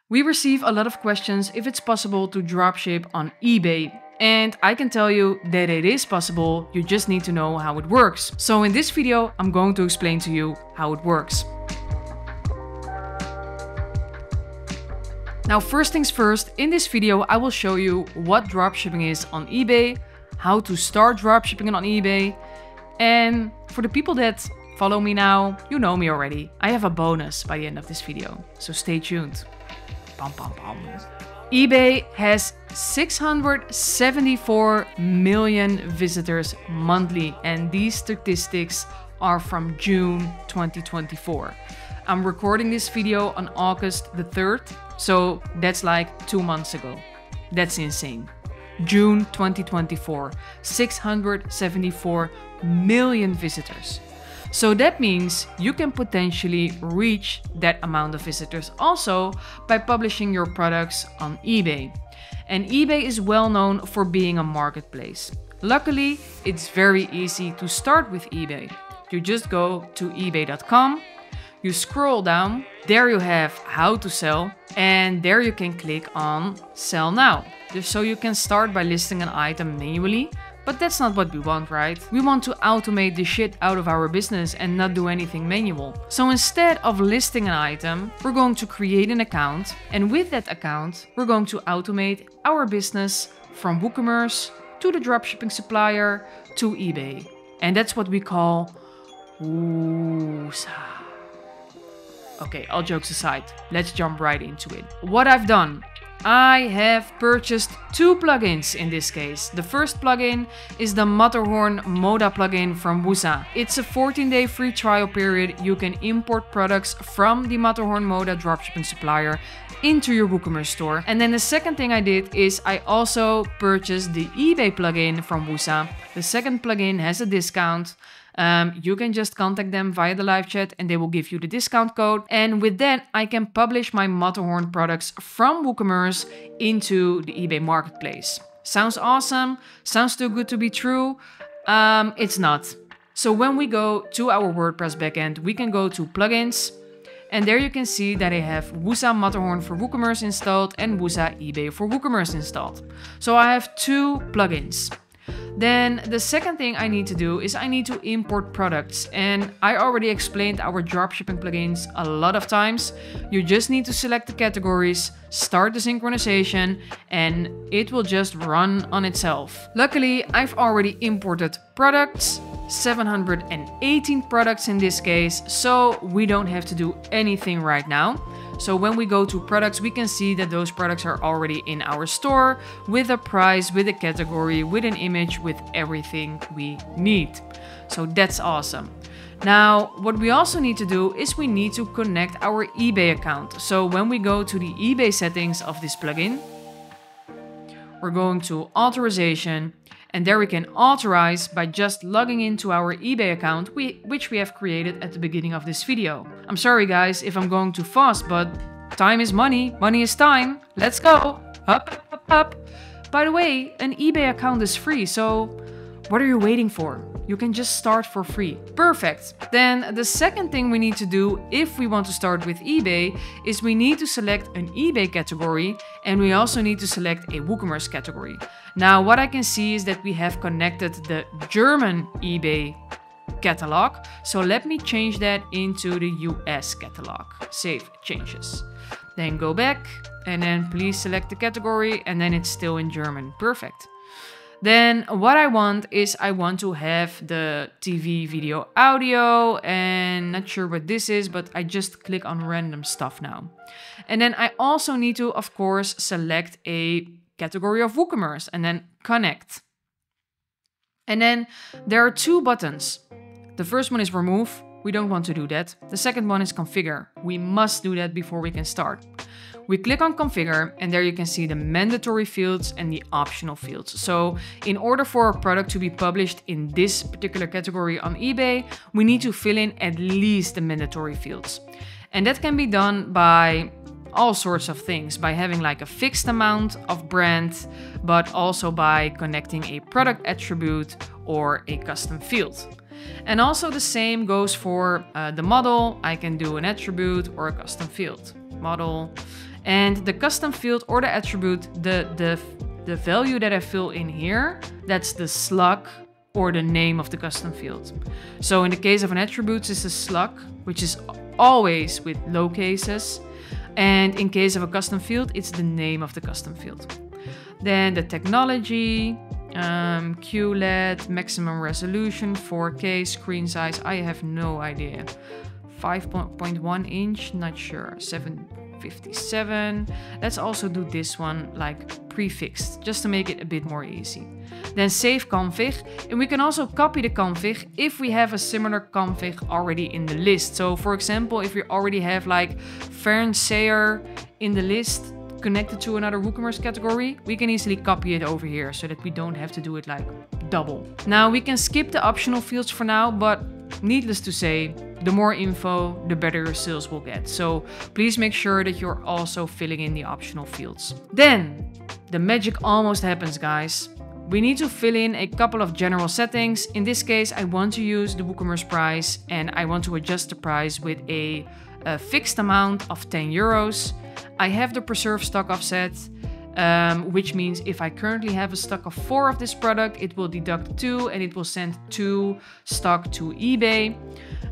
We receive a lot of questions if it's possible to dropship on eBay. And I can tell you that it is possible, you just need to know how it works. So in this video, I'm going to explain to you how it works. Now, first things first, in this video, I will show you what dropshipping is on eBay, how to start dropshipping on eBay, and for the people that follow me now, you know me already. I have a bonus by the end of this video, so stay tuned. Pam, pam, pam. eBay has 674 million visitors monthly, and these statistics are from June 2024. I'm recording this video on August the 3rd, so that's like 2 months ago. That's insane. June 2024, 674 million visitors. So that means you can potentially reach that amount of visitors also by publishing your products on eBay. And eBay is well known for being a marketplace. Luckily, it's very easy to start with eBay. You just go to ebay.com, you scroll down, there you have how to sell, and there you can click on sell now. Just so you can start by listing an item manually. But that's not what we want, right? We want to automate the shit out of our business and not do anything manual. So instead of listing an item, we're going to create an account. And with that account, we're going to automate our business from WooCommerce to the dropshipping supplier to eBay. And that's what we call WOOCOMMERCE. Okay, all jokes aside, let's jump right into it. What I've done. I have purchased 2 plugins in this case. The first plugin is the Matterhorn Moda plugin from WOOCOMMERCE. It's a 14-day free trial period. You can import products from the Matterhorn Moda dropshipping supplier into your WooCommerce store. And then the second thing I did is I also purchased the eBay plugin from WOOCOMMERCE. The second plugin has a discount. You can just contact them via the live chat and they will give you the discount code. And with that, I can publish my Matterhorn products from WooCommerce into the eBay marketplace. Sounds awesome. Sounds too good to be true. It's not. So when we go to our WordPress backend, we can go to plugins. And there you can see that I have WOOCOMMERCE Matterhorn for WooCommerce installed and WOOCOMMERCE eBay for WooCommerce installed. So I have 2 plugins. Then the second thing I need to do is I need to import products, and I already explained our dropshipping plugins a lot of times. You just need to select the categories, start the synchronization, and it will just run on itself. Luckily, I've already imported products, 718 products in this case, so we don't have to do anything right now. So when we go to products, we can see that those products are already in our store with a price, with a category, with an image, with everything we need. So that's awesome. Now, what we also need to do is we need to connect our eBay account. So when we go to the eBay settings of this plugin, we're going to authorization. And there we can authorize by just logging into our eBay account, which we have created at the beginning of this video. I'm sorry guys if I'm going too fast, but time is money, money is time. Let's go. Up, up, up. By the way, an eBay account is free, so what are you waiting for? You can just start for free. Perfect. Then the second thing we need to do if we want to start with eBay is we need to select an eBay category, and we also need to select a WooCommerce category. Now what I can see is that we have connected the German eBay catalog. So let me change that into the US catalog. Save changes. Then go back and then please select the category, and then it's still in German. Perfect. Then what I want is I want to have the TV, video, audio, and not sure what this is, but I just click on random stuff now. And then I also need to, of course, select a category of WooCommerce and then connect. And then there are 2 buttons. The first one is remove. We don't want to do that. The second one is configure. We must do that before we can start. We click on configure, and there you can see the mandatory fields and the optional fields. So in order for a product to be published in this particular category on eBay, we need to fill in at least the mandatory fields. And that can be done by all sorts of things, by having like a fixed amount of brand, but also by connecting a product attribute or a custom field. And also the same goes for the model. I can do an attribute or a custom field. Model. And the custom field or the attribute, the value that I fill in here, that's the slug or the name of the custom field. So in the case of an attribute, it's a slug, which is always with low cases. And in case of a custom field, it's the name of the custom field. Then the technology, QLED, maximum resolution, 4K, screen size, I have no idea. 5.1 inch, not sure, 757. Let's also do this one like prefixed, just to make it a bit more easy. Then save config, and we can also copy the config if we have a similar config already in the list. So for example, if we already have like Fernseher in the list, connected to another WooCommerce category, we can easily copy it over here so that we don't have to do it like double. Now we can skip the optional fields for now, but needless to say, the more info, the better your sales will get. So please make sure that you're also filling in the optional fields. Then the magic almost happens, guys. We need to fill in a couple of general settings. In this case, I want to use the WooCommerce price and I want to adjust the price with a fixed amount of 10 euros. I have the preserve stock offset, which means if I currently have a stock of 4 of this product, it will deduct 2 and it will send 2 stock to eBay.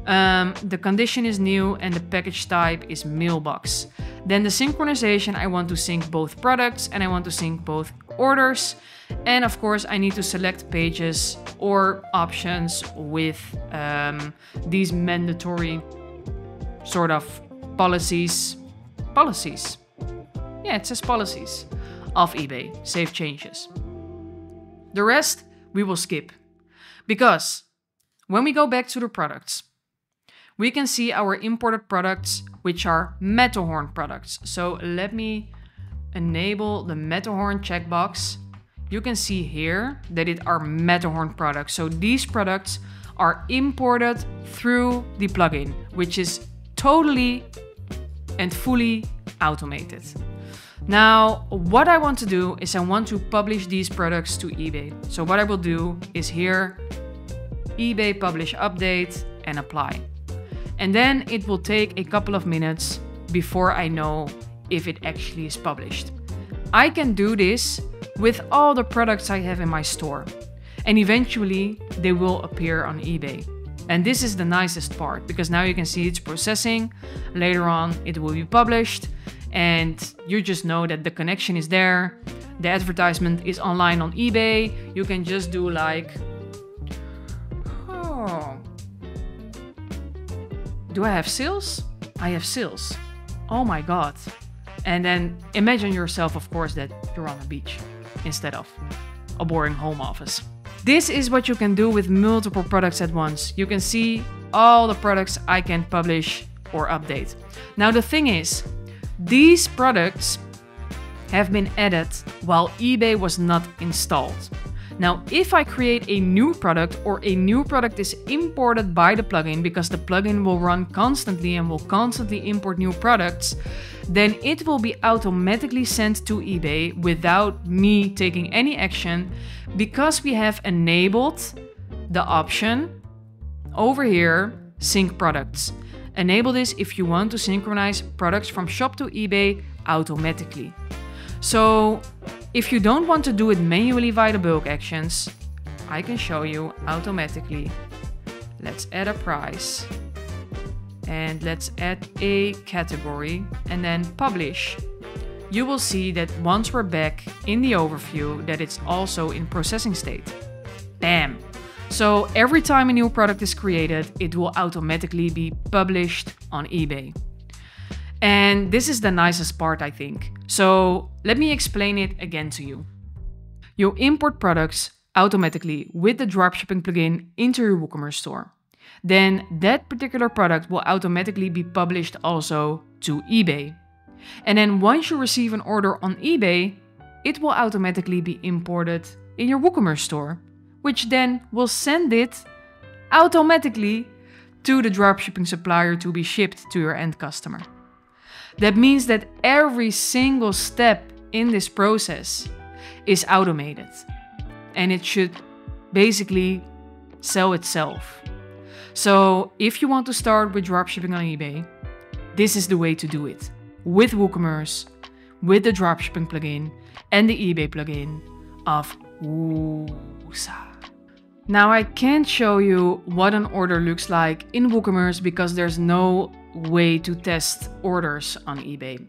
The condition is new and the package type is mailbox. Then the synchronization, I want to sync both products and I want to sync both orders. And of course, I need to select pages or options with these mandatory sort of policies. Yeah, it says policies of eBay, save changes. The rest we will skip because when we go back to the products, we can see our imported products, which are Matterhorn products. So let me enable the Matterhorn checkbox. You can see here that it are Matterhorn products. So these products are imported through the plugin, which is totally and fully automated. Now, what I want to do is I want to publish these products to eBay. So what I will do is here, eBay publish update and apply. And then it will take a couple of minutes before I know if it actually is published. I can do this with all the products I have in my store. And eventually they will appear on eBay. And this is the nicest part because now you can see it's processing. Later on it will be published and you just know that the connection is there. The advertisement is online on eBay. You can just do like, oh, do I have sales? I have sales. Oh my God. And then imagine yourself, of course, that you're on a beach instead of a boring home office. This is what you can do with multiple products at once. You can see all the products I can publish or update. Now the thing is, these products have been added while eBay was not installed. Now, if I create a new product or a new product is imported by the plugin because the plugin will run constantly and will constantly import new products, then it will be automatically sent to eBay without me taking any action because we have enabled the option over here, sync products. Enable this if you want to synchronize products from shop to eBay automatically. So if you don't want to do it manually via the bulk actions, I can show you automatically. Let's add a price and let's add a category and then publish. You will see that once we're back in the overview that it's also in processing state. Bam! So every time a new product is created, it will automatically be published on eBay. And this is the nicest part, I think. So let me explain it again to you. You import products automatically with the dropshipping plugin into your WooCommerce store. Then that particular product will automatically be published also to eBay. And then once you receive an order on eBay, it will automatically be imported in your WooCommerce store, which then will send it automatically to the dropshipping supplier to be shipped to your end customer. That means that every single step in this process is automated and it should basically sell itself. So if you want to start with dropshipping on eBay, this is the way to do it. With WooCommerce with the dropshipping plugin and the eBay plugin of WOOCOMMERCE. Now I can't show you what an order looks like in WooCommerce because there's no way to test orders on eBay.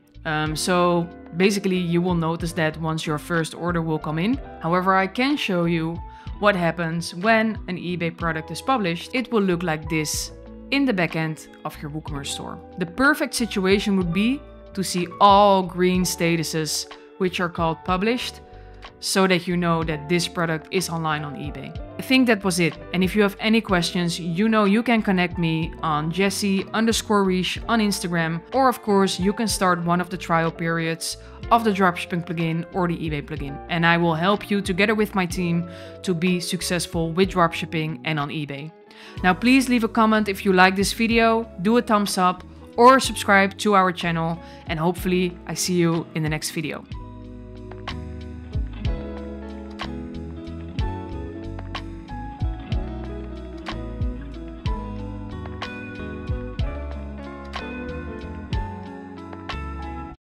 So basically you will notice that once your first order will come in. However, I can show you what happens when an eBay product is published. It will look like this in the backend of your WooCommerce store. The perfect situation would be to see all green statuses, which are called published, so that you know that this product is online on eBay. I think that was it. And if you have any questions, you know you can connect me on Jessie_Riche on Instagram, or of course you can start one of the trial periods of the dropshipping plugin or the eBay plugin. And I will help you together with my team to be successful with dropshipping and on eBay. Now please leave a comment if you like this video, do a thumbs up or subscribe to our channel, and hopefully I see you in the next video.